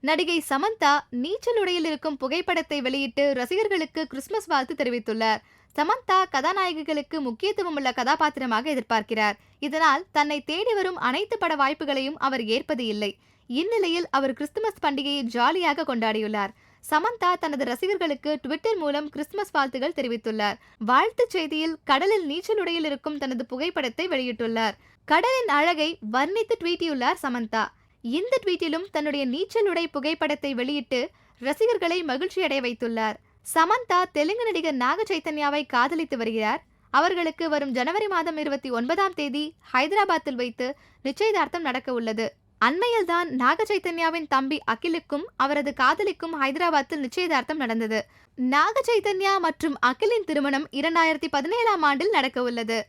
நடிகை சமந்தா நீச்சல் உடையில் இருக்கும் புகைப்படத்தை வெளியிட்டு ரசிகர்களுக்கு கிறிஸ்துமஸ் வாழ்த்து தெரிவித்துள்ளார். சமந்தா கதாநாயகிகளுக்கு முக்கியத்துவம் உள்ள கதாபாத்திரமாக எதிர்பார்க்கிறார். இதனால் தன்னை தேடி வரும் அனைத்து பட வாய்ப்புகளையும் அவர் ஏற்பது இல்லை. இந்நிலையில் அவர் கிறிஸ்துமஸ் பண்டிகையை ஜாலியாக கொண்டாடியுள்ளார். சமந்தா தனது ரசிகர்களுக்கு ட்விட்டர் மூலம் கிறிஸ்துமஸ் வாழ்த்துகள் தெரிவித்துள்ளார். வாழ்த்துச் செய்தியில் கடலில் நீச்சல் உடையில் இருக்கும் தனது புகைப்படத்தை வெளியிட்டுள்ளார். கடலின் அழகை வர்ணித்து ட்வீட்டியுள்ளார் சமந்தா. இந்த ட்வீட்டிலும் தன்னுடைய நீச்சல் உடை புகைப்படத்தை வெளியிட்டு ரசிகர்களை மகிழ்ச்சியடைய வைத்துள்ளார். சமந்தா தெலுங்கு நடிகர் நாக சைத்தன்யாவை காதலித்து வருகிறார். அவர்களுக்கு வரும் ஜனவரி மாதம் 29ஆம் தேதி ஹைதராபாத்தில் வைத்து நிச்சயதார்த்தம் நடக்க உள்ளது. அண்மையில்தான் நாக சைத்தன்யாவின் தம்பி அகிலுக்கும் அவரது காதலிக்கும் ஹைதராபாத்தில் நிச்சயதார்த்தம் நடந்தது. நாக சைத்தன்யா மற்றும் அகிலின் திருமணம் 2017ஆம் ஆண்டில் நடக்க உள்ளது.